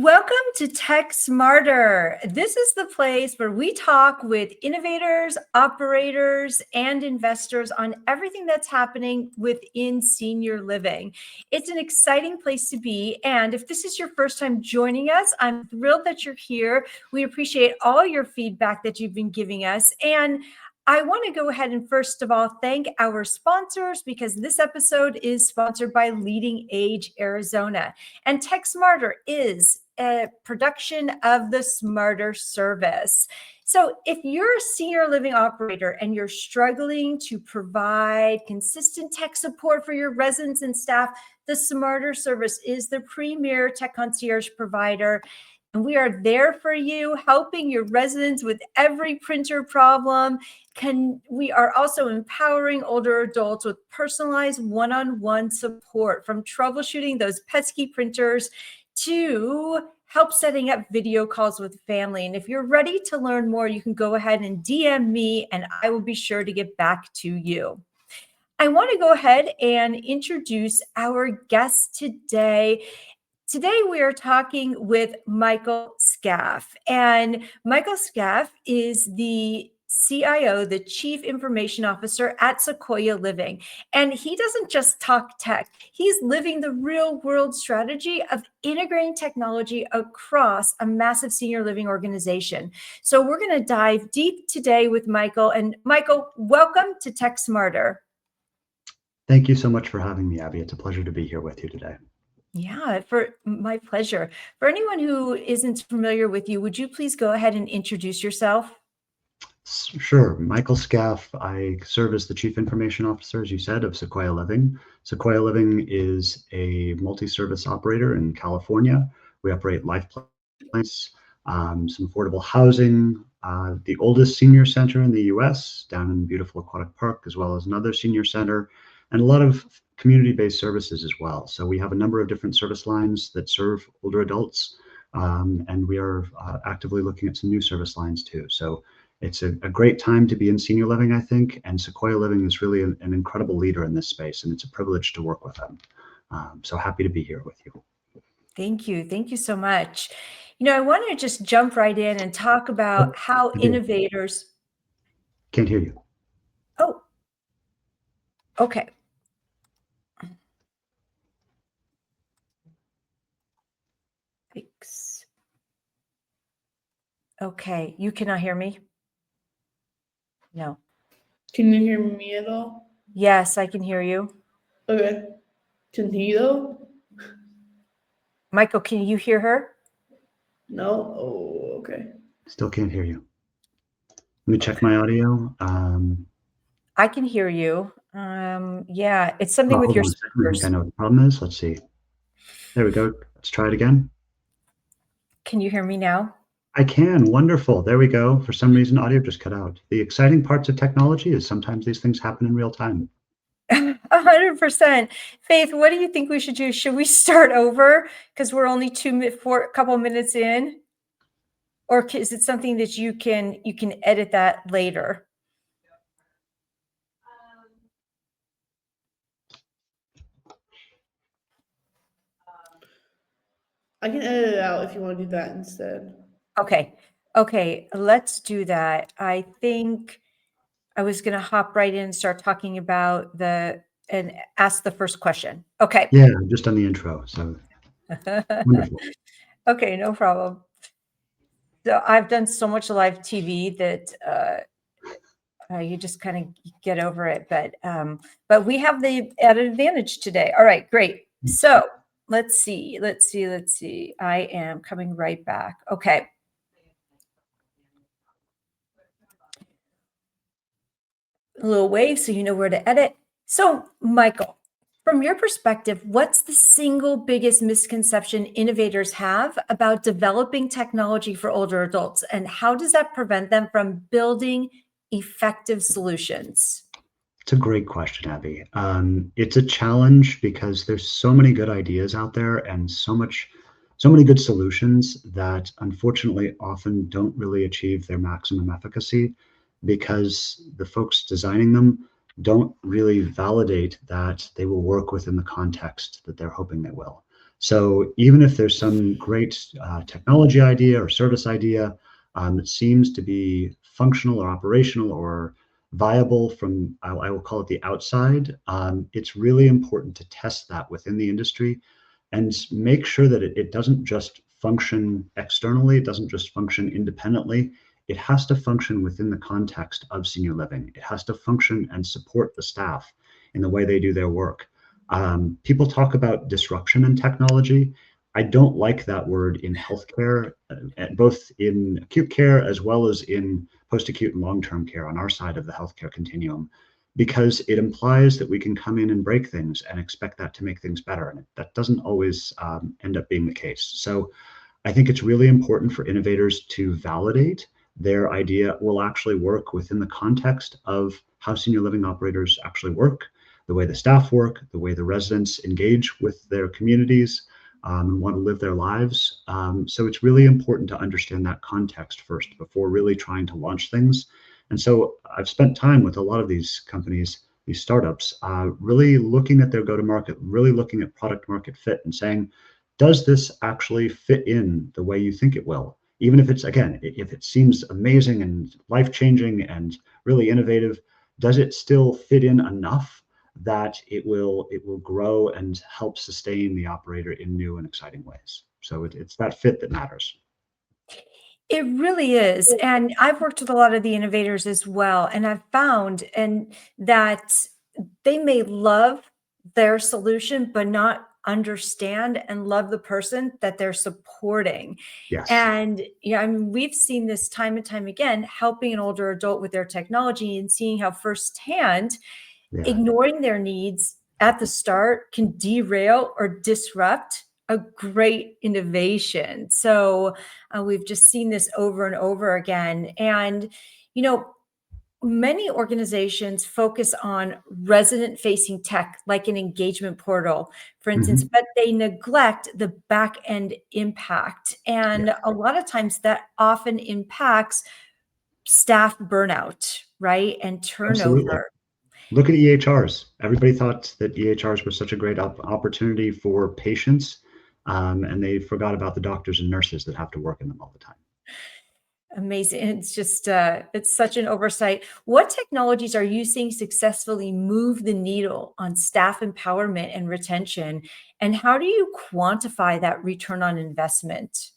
Welcome to Tech Smarter. This is the place where we talk with innovators, operators, and investors on everything that's happening within senior living. It's an exciting place to be. And if this is your first time joining us, I'm thrilled that you're here. We appreciate all your feedback that you've been giving us. And I want to go ahead and first of all, thank our sponsors because this episode is sponsored by Leading Age Arizona. And Tech Smarter is a production of the Smarter service. So if you're a senior living operator and you're struggling to provide consistent tech support for your residents and staff, the Smarter service is the premier tech concierge provider. And we are there for you, helping your residents with every printer problem. We are also empowering older adults with personalized one-on-one support, from troubleshooting those pesky printers to help setting up video calls with family. And if you're ready to learn more, you can go ahead and DM me and I will be sure to get back to you. I want to go ahead and introduce our guest today. Today, we are talking with Michael Skaff, and Michael Skaff is the CIO, the Chief Information Officer at Sequoia Living. And he doesn't just talk tech, he's living the real world strategy of integrating technology across a massive senior living organization. So we're going to dive deep today with Michael. And Michael, welcome to Tech Smarter. Thank you so much for having me, Abby. It's a pleasure to be here with you today. Yeah, for my pleasure. For anyone who isn't familiar with you, would you please go ahead and introduce yourself? Sure. Michael Skaff. I serve as the Chief Information Officer, as you said, of Sequoia Living. Sequoia Living is a multi-service operator in California. We operate life plans, some affordable housing, the oldest senior center in the U.S. down in beautiful Aquatic Park, as well as another senior center, and a lot of community-based services as well. So we have a number of different service lines that serve older adults, and we are actively looking at some new service lines too. So it's a great time to be in senior living, I think, and Sequoia Living is really an incredible leader in this space, and it's a privilege to work with them. So happy to be here with you. Thank you. Thank you so much. I want to just jump right in and talk about how innovators... Can't hear you. Oh, okay. Thanks. Okay, you cannot hear me? No. Can you hear me at all? Yes, I can hear you. Okay. Can he though? Michael, can you hear her? No? Oh, okay. Still can't hear you. Let me check my audio. I can hear you. Yeah, it's something with your speakers. I think I know what the problem is. Let's see. There we go. Let's try it again. Can you hear me now? I can. Wonderful. There we go. For some reason, audio just cut out. The exciting parts of technology is sometimes these things happen in real time. 100%. Faith, what do you think we should do? Should we start over because we're only a couple of minutes in? Or is it something that you can edit that later? I can edit it out if you want to do that instead. Okay, let's do that. I think I was going to hop right in and start talking about and ask the first question. Okay. Yeah, just on the intro. So wonderful. Okay, no problem. So I've done so much live TV that you just kind of get over it. But we have the added advantage today. All right, great. So let's see. I am coming right back. Okay. A little wave so you know where to edit. So, Michael, from your perspective, what's the single biggest misconception innovators have about developing technology for older adults, and how does that prevent them from building effective solutions? It's a great question, Abby. It's a challenge because there's so many good ideas out there and so many good solutions that unfortunately often don't really achieve their maximum efficacy because the folks designing them don't really validate that they will work within the context that they're hoping they will. So even if there's some great technology idea or service idea that seems to be functional or operational or viable from, I will call it the outside, it's really important to test that within the industry and make sure that it doesn't just function externally, it doesn't just function independently. It has to function within the context of senior living. It has to function and support the staff in the way they do their work. People talk about disruption in technology. I don't like that word in healthcare, both in acute care as well as in post-acute and long-term care on our side of the healthcare continuum, because it implies that we can come in and break things and expect that to make things better. And that doesn't always end up being the case. So I think it's really important for innovators to validate their idea will actually work within the context of how senior living operators actually work, the way the staff work, the way the residents engage with their communities and want to live their lives. So it's really important to understand that context first before really trying to launch things. And so I've spent time with a lot of these companies, these startups, really looking at their go-to-market, really looking at product market fit and saying, does this actually fit in the way you think it will? Even if it's, again, if it seems amazing and life-changing and really innovative, does it still fit in enough that it will grow and help sustain the operator in new and exciting ways? So it's that fit that matters. It really is. And I've worked with a lot of the innovators as well. And I've found that they may love their solution, but not understand and love the person that they're supporting. Yes. And yeah, I mean, we've seen this time and time again, helping an older adult with their technology and seeing how firsthand Yeah. ignoring their needs at the start can derail or disrupt a great innovation. So we've just seen this over and over again. And, you know, many organizations focus on resident facing tech, like an engagement portal, for instance, Mhm. but they neglect the back end impact. Yeah. And a lot of times that often impacts staff burnout, right? And Absolutely. turnover. Look at EHRs. Everybody thought that EHRs were such a great opportunity for patients, and they forgot about the doctors and nurses that have to work in them all the time. Amazing. It's just, it's such an oversight. What technologies are you seeing successfully move the needle on staff empowerment and retention? And how do you quantify that return on investment?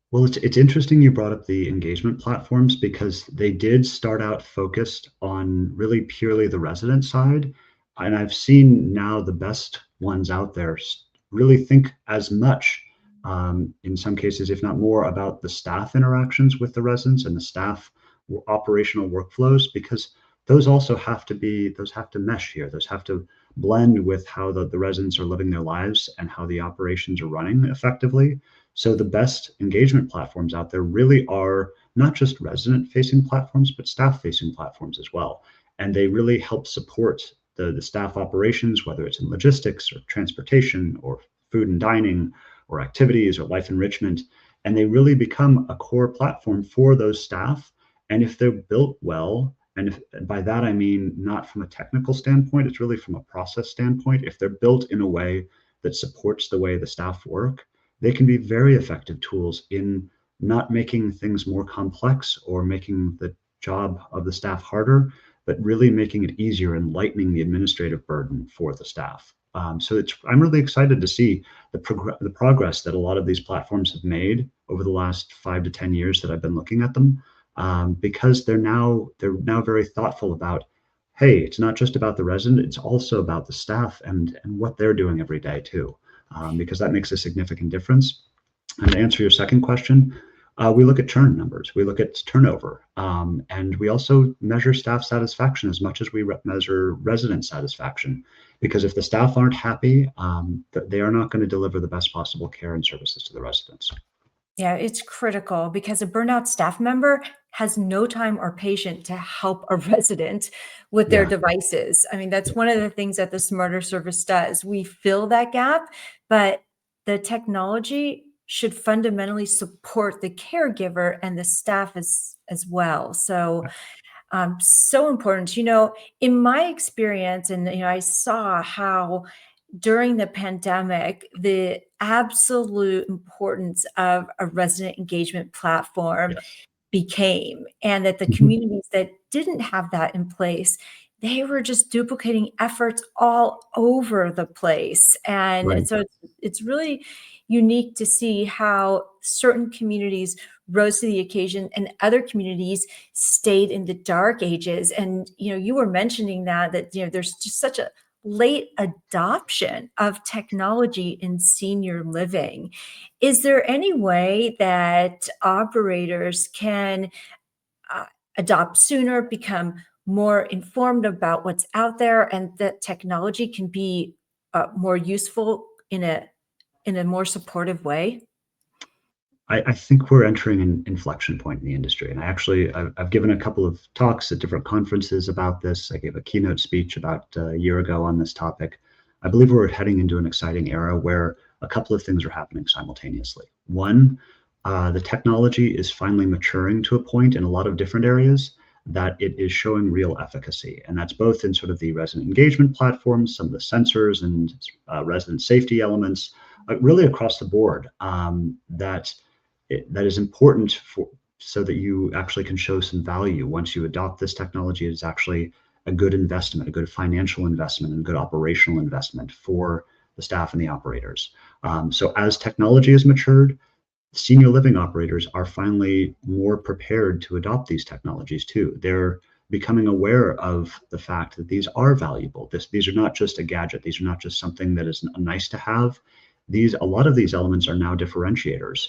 Well, it's interesting you brought up the engagement platforms because they did start out focused on really purely the resident side. And I've seen now the best ones out there really think as much, in some cases, if not more, about the staff interactions with the residents and the staff operational workflows, because those have to mesh here. Those have to blend with how the residents are living their lives and how the operations are running effectively. So the best engagement platforms out there really are not just resident facing platforms, but staff facing platforms as well. And they really help support the staff operations, whether it's in logistics or transportation or food and dining or activities or life enrichment. And they really become a core platform for those staff. And if they're built well, and by that I mean not from a technical standpoint, it's really from a process standpoint. If they're built in a way that supports the way the staff work, they can be very effective tools in not making things more complex or making the job of the staff harder, but really making it easier and lightening the administrative burden for the staff. So I'm really excited to see the progress that a lot of these platforms have made over the last 5 to 10 years that I've been looking at them, because they're now very thoughtful about, hey, it's not just about the resident, it's also about the staff and what they're doing every day too, because that makes a significant difference. And to answer your second question, we look at churn numbers, we look at turnover, and we also measure staff satisfaction as much as we measure resident satisfaction. Because if the staff aren't happy, they are not going to deliver the best possible care and services to the residents. Yeah, it's critical because a burnout staff member has no time or patience to help a resident with their Yeah, devices. I mean, that's one of the things that the Smarter service does. We fill that gap, but the technology should fundamentally support the caregiver and the staff as well. So so important. In my experience, and I saw how during the pandemic, the absolute importance of a resident engagement platform Yes. became, and that the Mhm. communities that didn't have that in place, they were just duplicating efforts all over the place. And Right. so it's really unique to see how certain communities rose to the occasion and other communities stayed in the dark ages. And you were mentioning that there's just such a late adoption of technology in senior living. Is there any way that operators can uh, adopt sooner, become more informed about what's out there, and that technology can be more useful in a more supportive way? I think we're entering an inflection point in the industry. And I've given a couple of talks at different conferences about this. I gave a keynote speech about a year ago on this topic. I believe we're heading into an exciting era where a couple of things are happening simultaneously. One, the technology is finally maturing to a point in a lot of different areas that it is showing real efficacy. And that's both in sort of the resident engagement platforms, some of the sensors and resident safety elements, really across the board, that is important for so that you actually can show some value once you adopt this technology. It's actually a good investment, a good financial investment, and a good operational investment for the staff and the operators. So as technology has matured, senior living operators are finally more prepared to adopt these technologies too. They're becoming aware of the fact that these are valuable. These are not just a gadget. These are not just something that is nice to have. A lot of these elements are now differentiators,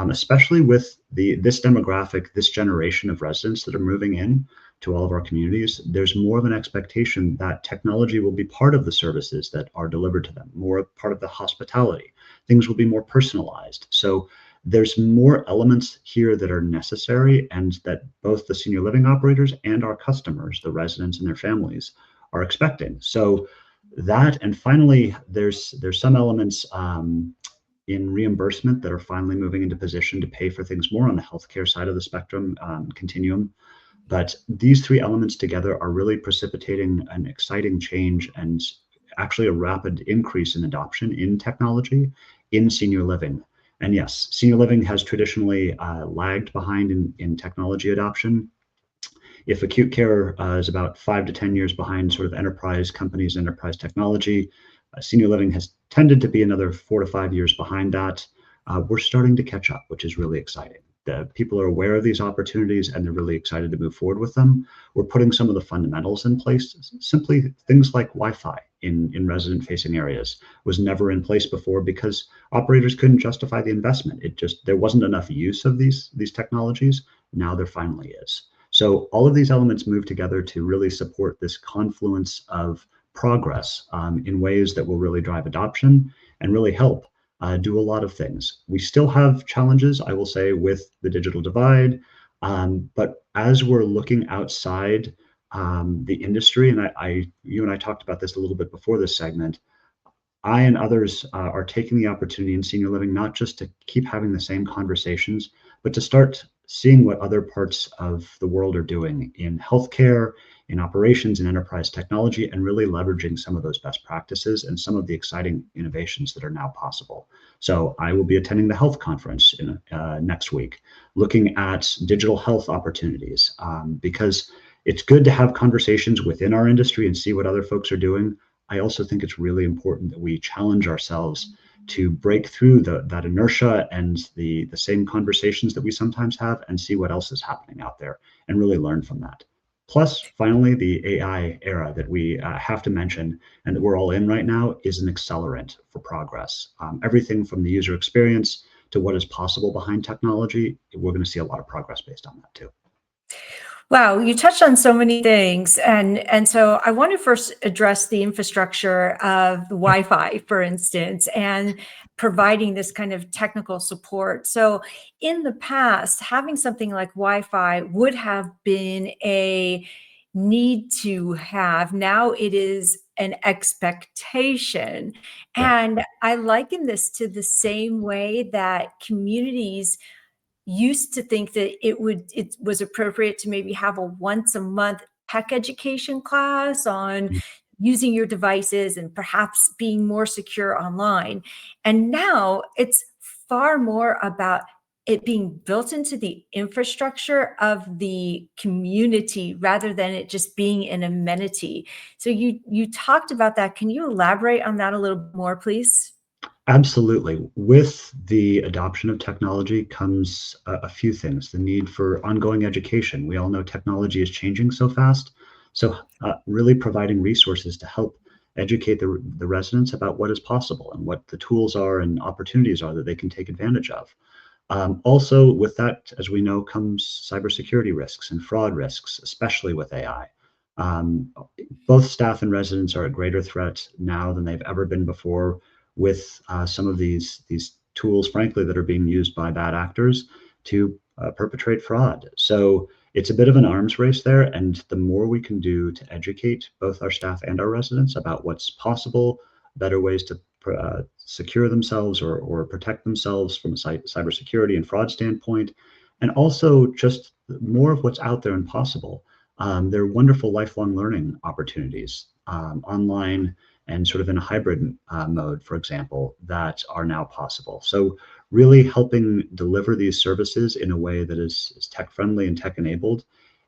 especially with this demographic, this generation of residents that are moving in to all of our communities. There's more of an expectation that technology will be part of the services that are delivered to them, more part of the hospitality. Things will be more personalized. So there's more elements here that are necessary and that both the senior living operators and our customers, the residents and their families, are expecting. So that, and finally, there's some elements in reimbursement that are finally moving into position to pay for things more on the healthcare side of the spectrum continuum. But these three elements together are really precipitating an exciting change and actually a rapid increase in adoption in technology in senior living. And yes, senior living has traditionally lagged behind in technology adoption. If acute care is about 5 to 10 years behind sort of enterprise companies, enterprise technology, senior living has tended to be another 4 to 5 years behind that. We're starting to catch up, which is really exciting. The people are aware of these opportunities and they're really excited to move forward with them. We're putting some of the fundamentals in place. Simply things like Wi-Fi in resident-facing areas was never in place before because operators couldn't justify the investment. There wasn't enough use of these technologies. Now there finally is. So all of these elements move together to really support this confluence of progress in ways that will really drive adoption and really help do a lot of things. We still have challenges, I will say, with the digital divide, but as we're looking outside the industry, and you and I talked about this a little bit before this segment, I and others are taking the opportunity in senior living not just to keep having the same conversations, but to start seeing what other parts of the world are doing in healthcare, in operations, in enterprise technology, and really leveraging some of those best practices and some of the exciting innovations that are now possible. So I will be attending the health conference next week, looking at digital health opportunities, because it's good to have conversations within our industry and see what other folks are doing. I also think it's really important that we challenge ourselves to break through that inertia and the same conversations that we sometimes have and see what else is happening out there and really learn from that. Plus, finally, the AI era that we have to mention and that we're all in right now is an accelerant for progress. Everything from the user experience to what is possible behind technology, we're going to see a lot of progress based on that too. Wow, you touched on so many things. And so I want to first address the infrastructure of the Wi-Fi, for instance, and providing this kind of technical support. So in the past, having something like Wi-Fi would have been a need to have. Now it is an expectation. Yeah. And I liken this to the same way that communities used to think that it was appropriate to maybe have a once a month tech education class on using your devices and perhaps being more secure online. And now it's far more about it being built into the infrastructure of the community rather than it just being an amenity. So you talked about that. Can you elaborate on that a little more, please? Absolutely. With the adoption of technology comes a few things. The need for ongoing education. We all know technology is changing so fast. So, really providing resources to help educate the residents about what is possible and what the tools are and opportunities are that they can take advantage of. Also, with that, as we know, comes cybersecurity risks and fraud risks, especially with AI. Um, Both staff and residents are at greater threat now than they've ever been before with some of these tools, frankly, that are being used by bad actors to perpetrate fraud. So it's a bit of an arms race there, and the more we can do to educate both our staff and our residents about what's possible, better ways to secure themselves or protect themselves from a cybersecurity and fraud standpoint, and also just more of what's out there and possible. There are wonderful lifelong learning opportunities online and sort of in a hybrid mode, for example, that are now possible. So really helping deliver these services in a way that is tech friendly and tech enabled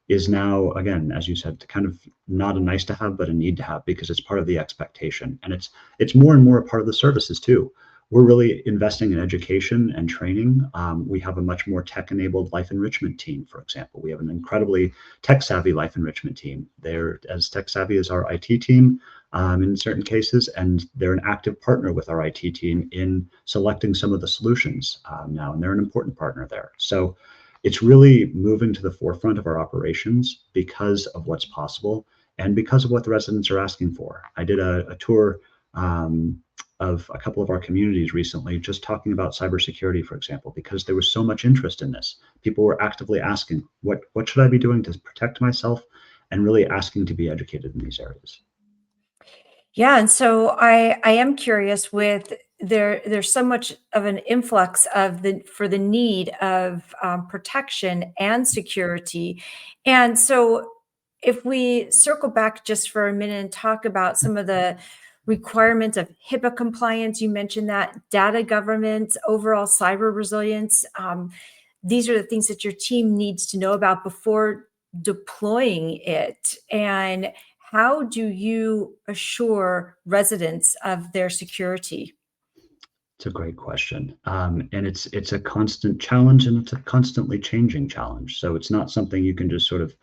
is now, again, as you said, kind of not a nice to have, but a need to have because it's part of the expectation. And it's more and more a part of the services too. We're really investing in education and training. We have a much more tech-enabled life enrichment team, for example. We have an incredibly tech-savvy life enrichment team. They're as tech-savvy as our IT team in certain cases, and they're an active partner with our IT team in selecting some of the solutions now, and they're an important partner there. So it's really moving to the forefront of our operations because of what's possible and because of what the residents are asking for. I did a tour of a couple of our communities recently, just talking about cybersecurity, for example, because there was so much interest in this. People were actively asking, what should I be doing to protect myself? And really asking to be educated in these areas. Yeah, and so I am curious with there's so much of an influx of the for the need of protection and security. And so if we circle back just for a minute and talk about some of the requirements of HIPAA compliance, you mentioned that data governance, overall cyber resilience. These are the things that your team needs to know about before deploying it. And how do you assure residents of their security? It's a great question. And it's a constant challenge and it's a constantly changing challenge. So it's not something you can just sort of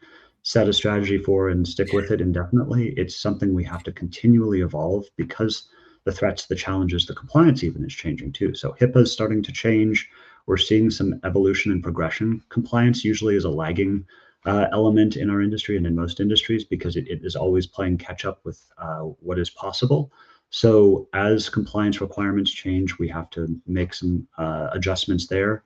set a strategy for and stick with it indefinitely. It's something we have to continually evolve because the threats, the challenges, the compliance even is changing too. So HIPAA is starting to change. We're seeing some evolution and progression. Compliance usually is a lagging element in our industry and in most industries because it is always playing catch up with what is possible. So as compliance requirements change, we have to make some adjustments there.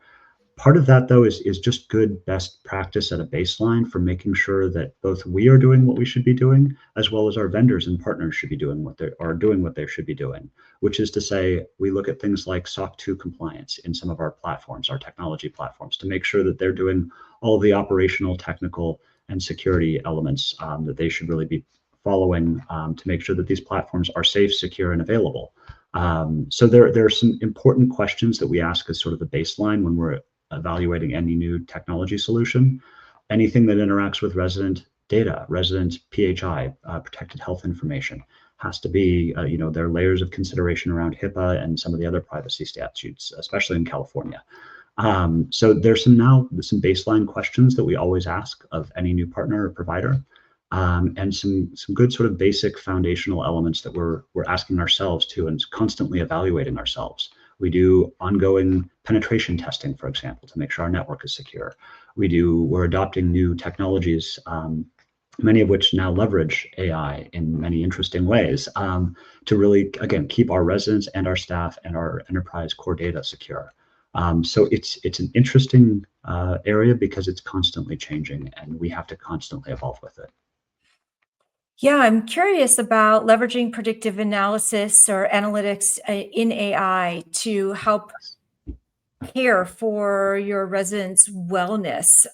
Part of that, though, is just good best practice at a baseline for making sure that both we are doing what we should be doing, as well as our vendors and partners should be doing what they should be doing, which is to say, we look at things like SOC 2 compliance in some of our platforms, our technology platforms, to make sure that they're doing all of the operational, technical, and security elements that they should really be following to make sure that these platforms are safe, secure, and available. So there are some important questions that we ask as sort of the baseline when we're evaluating any new technology solution. Anything that interacts with resident data, resident PHI, protected health information, has to be, there are layers of consideration around HIPAA and some of the other privacy statutes, especially in California. So there's some baseline questions that we always ask of any new partner or provider. And some good sort of basic foundational elements that we're asking ourselves to and constantly evaluating ourselves. We do ongoing penetration testing, for example, to make sure our network is secure. We're adopting new technologies, many of which now leverage AI in many interesting ways to really, again, keep our residents and our staff and our enterprise core data secure. So it's an interesting area because it's constantly changing and we have to constantly evolve with it. Yeah, I'm curious about leveraging predictive analysis or analytics in AI to help care for your residents' wellness.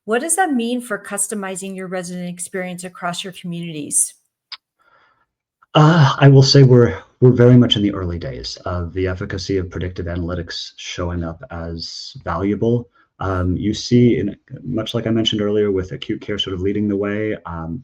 What does that mean for customizing your resident experience across your communities? I will say we're very much in the early days of the efficacy of predictive analytics showing up as valuable. You see, in much like I mentioned earlier, with acute care sort of leading the way,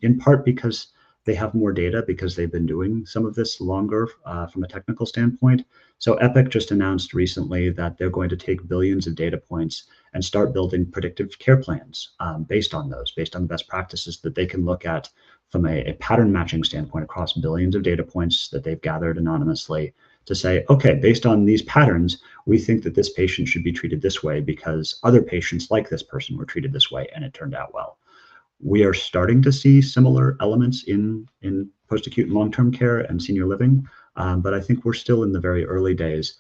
in part because they have more data because they've been doing some of this longer from a technical standpoint. So Epic just announced recently that they're going to take billions of data points and start building predictive care plans based on those, based on the best practices that they can look at from a pattern matching standpoint across billions of data points that they've gathered anonymously to say, okay, based on these patterns, we think that this patient should be treated this way because other patients like this person were treated this way and it turned out well. We are starting to see similar elements in post-acute and long-term care and senior living, but I think we're still in the very early days.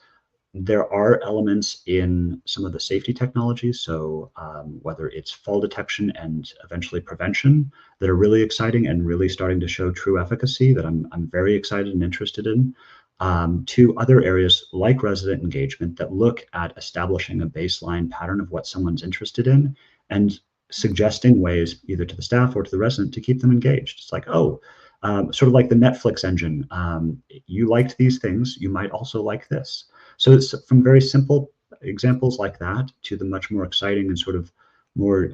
There are elements in some of the safety technologies, so whether it's fall detection and eventually prevention, that are really exciting and really starting to show true efficacy that I'm very excited and interested in. To other areas like resident engagement that look at establishing a baseline pattern of what someone's interested in and suggesting ways either to the staff or to the resident to keep them engaged. It's like, oh, sort of like the Netflix engine. You liked these things, you might also like this. So it's from very simple examples like that to the much more exciting and sort of more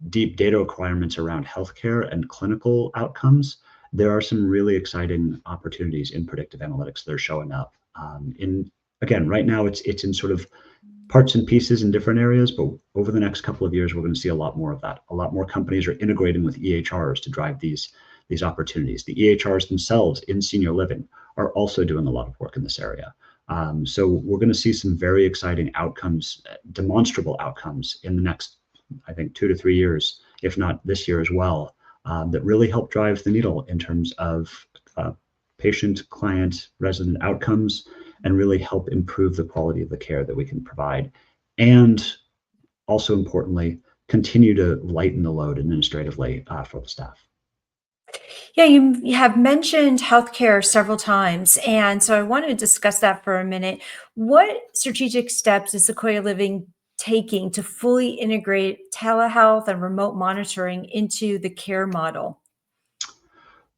deep data requirements around healthcare and clinical outcomes. There are some really exciting opportunities in predictive analytics that are showing up. Again, right now it's in sort of parts and pieces in different areas, but over the next couple of years, we're going to see a lot more of that. A lot more companies are integrating with EHRs to drive these opportunities. The EHRs themselves in senior living are also doing a lot of work in this area. So we're going to see some very exciting outcomes, demonstrable outcomes in the next, I think, 2 to 3 years, if not this year as well, that really help drive the needle in terms of patient, client, resident outcomes, and really help improve the quality of the care that we can provide. And also importantly, continue to lighten the load administratively for the staff. Yeah, you have mentioned healthcare several times, and so I want to discuss that for a minute. What strategic steps is Sequoia Living taking to fully integrate telehealth and remote monitoring into the care model?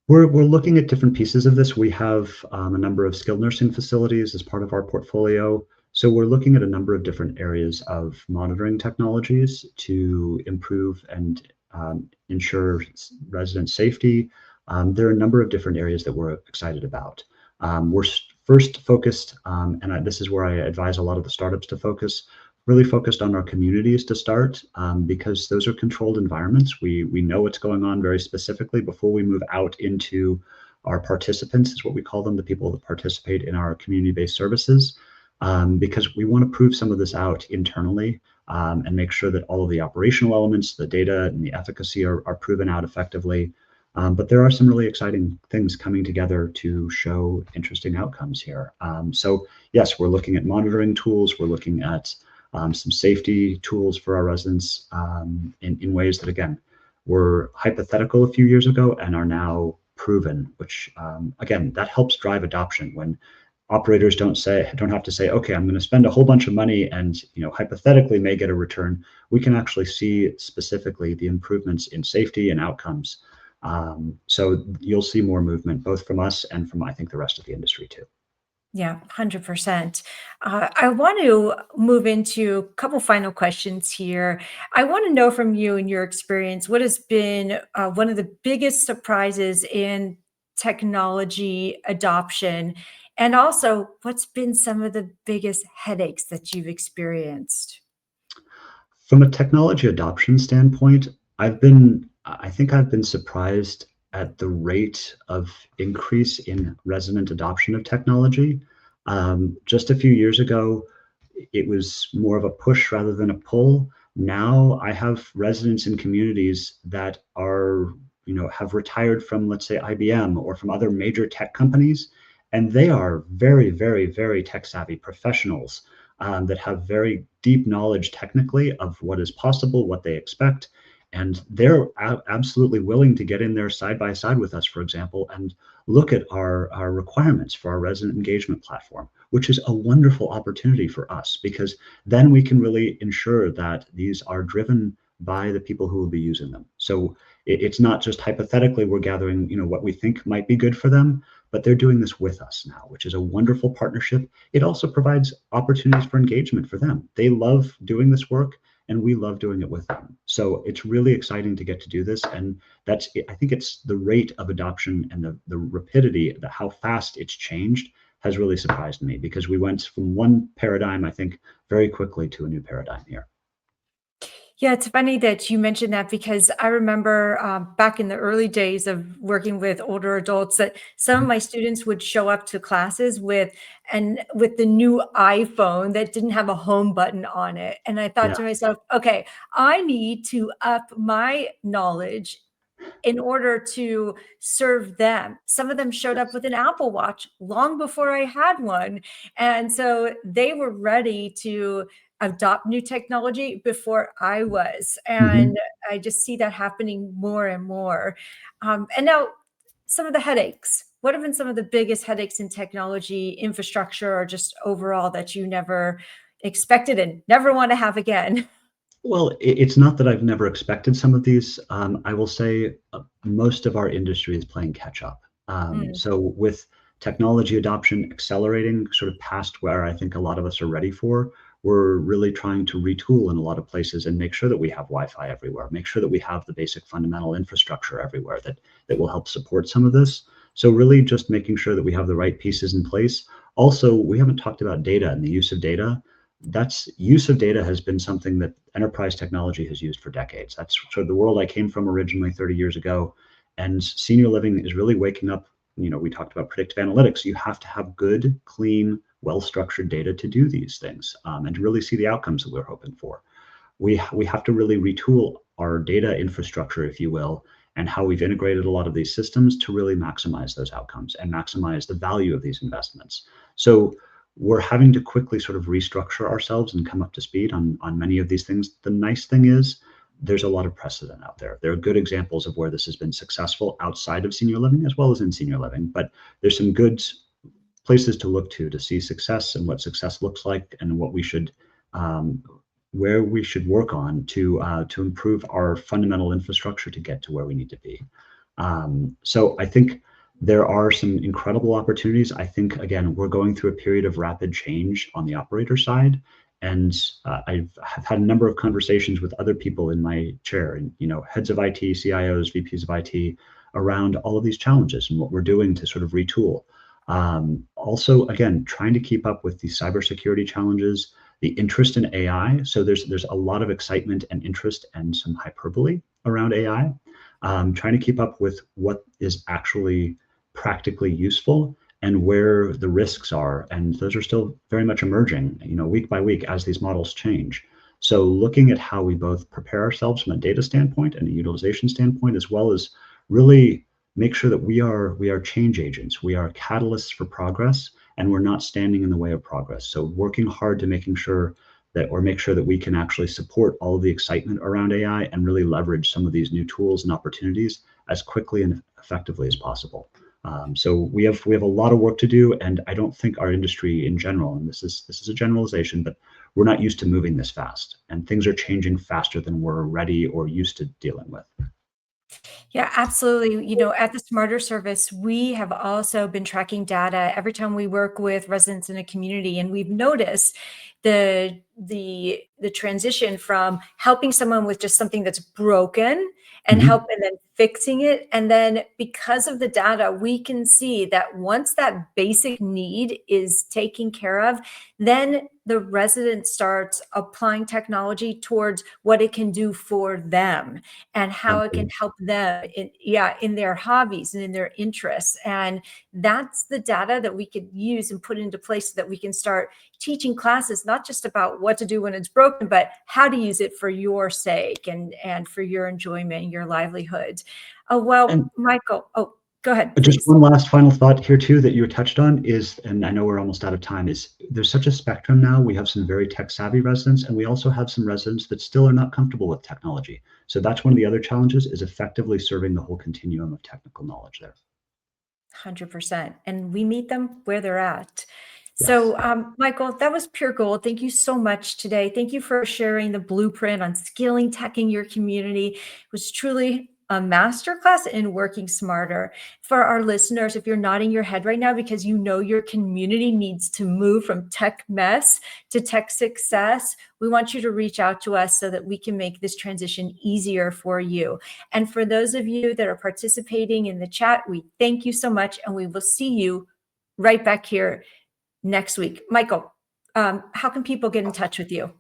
We're looking at different pieces of this. We have a number of skilled nursing facilities as part of our portfolio. So we're looking at a number of different areas of monitoring technologies to improve and ensure resident safety. There are a number of different areas that we're excited about. We're first focused, and this is where I advise a lot of the startups to focus, really focused on our communities to start, because those are controlled environments. We know what's going on very specifically before we move out into our participants, is what we call them, the people that participate in our community-based services, because we want to prove some of this out internally and make sure that all of the operational elements, the data and the efficacy are proven out effectively. But there are some really exciting things coming together to show interesting outcomes here. So yes, we're looking at monitoring tools. We're looking at some safety tools for our residents in ways that, again, were hypothetical a few years ago and are now proven, which, again, that helps drive adoption when operators don't have to say, okay, I'm going to spend a whole bunch of money and hypothetically may get a return. We can actually see specifically the improvements in safety and outcomes. So you'll see more movement both from us and from, I think, the rest of the industry too. Yeah, 100%. I want to move into a couple final questions here. I want to know from you and your experience, what has been one of the biggest surprises in technology adoption? And also, what's been some of the biggest headaches that you've experienced? From a technology adoption standpoint, I think I've been surprised at the rate of increase in resident adoption of technology. Just a few years ago, it was more of a push rather than a pull. Now I have residents in communities that are, have retired from, let's say, IBM or from other major tech companies, and they are very, very, very tech savvy professionals that have very deep knowledge technically of what is possible, what they expect. And they're absolutely willing to get in there side by side with us, for example, and look at our requirements for our resident engagement platform, which is a wonderful opportunity for us because then we can really ensure that these are driven by the people who will be using them. So it's not just hypothetically we're gathering, what we think might be good for them, but they're doing this with us now, which is a wonderful partnership. It also provides opportunities for engagement for them. They love doing this work, and we love doing it with them. So it's really exciting to get to do this. And I think it's the rate of adoption and the rapidity, how fast it's changed has really surprised me, because we went from one paradigm, I think, very quickly to a new paradigm here. Yeah, it's funny that you mentioned that, because I remember back in the early days of working with older adults that some of my students would show up to classes with the new iPhone that didn't have a home button on it. And I thought Yeah. to myself, okay, I need to up my knowledge in order to serve them. Some of them showed up with an Apple Watch long before I had one. And so they were ready to adopt new technology before I was. Mhm. And I just see that happening more and more. And now, some of the headaches. What have been some of the biggest headaches in technology infrastructure, or just overall, that you never expected and never want to have again? Well, it's not that I've never expected some of these. I will say most of our industry is playing catch up. Mm, So with technology adoption accelerating sort of past where I think a lot of us are ready for, we're really trying to retool in a lot of places and make sure that we have Wi-Fi everywhere, make sure that we have the basic fundamental infrastructure everywhere that will help support some of this. So really just making sure that we have the right pieces in place. Also, we haven't talked about data and the use of data. That's use of data has been something that enterprise technology has used for decades. That's sort of the world I came from originally 30 years ago. And senior living is really waking up. We talked about predictive analytics. You have to have good, clean, well-structured data to do these things, and to really see the outcomes that we're hoping for. We have to really retool our data infrastructure, if you will, and how we've integrated a lot of these systems to really maximize those outcomes and maximize the value of these investments. So we're having to quickly sort of restructure ourselves and come up to speed on many of these things. The nice thing is there's a lot of precedent out there. There are good examples of where this has been successful outside of senior living as well as in senior living, but there's some good places to look to see success and what success looks like, and what we should um, where we should work on to improve our fundamental infrastructure to get to where we need to be. So I think there are some incredible opportunities. I think, again, we're going through a period of rapid change on the operator side. And I've had a number of conversations with other people in my chair, and heads of IT, CIOs, VPs of IT, around all of these challenges and what we're doing to sort of retool. Also, again, trying to keep up with the cybersecurity challenges, the interest in AI. So there's a lot of excitement and interest and some hyperbole around AI. Trying to keep up with what is actually practically useful and where the risks are, and those are still very much emerging, week by week as these models change. So looking at how we both prepare ourselves from a data standpoint and a utilization standpoint, as well as really make sure that we are change agents, we are catalysts for progress, and we're not standing in the way of progress. So working hard to make sure that we can actually support all of the excitement around AI and really leverage some of these new tools and opportunities as quickly and effectively as possible. So we have a lot of work to do, and I don't think our industry in general, and this is a generalization, but we're not used to moving this fast, and things are changing faster than we're ready or used to dealing with. Yeah, absolutely. At the Smarter Service, we have also been tracking data every time we work with residents in a community, and we've noticed the transition from helping someone with just something that's broken and Mhm. then fixing it. And then, because of the data, we can see that once that basic need is taken care of, then the resident starts applying technology towards what it can do for them and how it can Absolutely. help them in their hobbies and in their interests. And that's the data that we could use and put into place so that we can start teaching classes, not just about what to do when it's broken, but how to use it for your sake and for your enjoyment and your livelihood. Well, And Michael, oh, go ahead, just please. one last final thought here too that you touched on is, and I know we're almost out of time, is there's such a spectrum now. We have some very tech savvy residents, and we also have some residents that still are not comfortable with technology. So that's one of the other challenges, is effectively serving the whole continuum of technical knowledge there. 100%. And we meet them where they're at. Yes. So, Michael, that was pure gold. Thank you so much today. Thank you for sharing the blueprint on scaling tech in your community. It was truly a masterclass in working smarter. For our listeners, if you're nodding your head right now because you know your community needs to move from tech mess to tech success, we want you to reach out to us so that we can make this transition easier for you. And for those of you that are participating in the chat, we thank you so much, and we will see you right back here next week. Michael, how can people get in touch with you?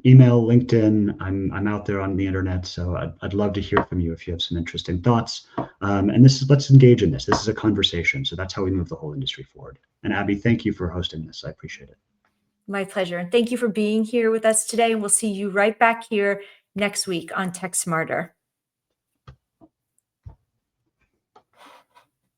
Email, LinkedIn. I'm out there on the internet, so I'd love to hear from you if you have some interesting thoughts. And let's engage in this. This is a conversation, so that's how we move the whole industry forward. And Abby, thank you for hosting this. I appreciate it. My pleasure. And thank you for being here with us today. And we'll see you right back here next week on Tech Smarter.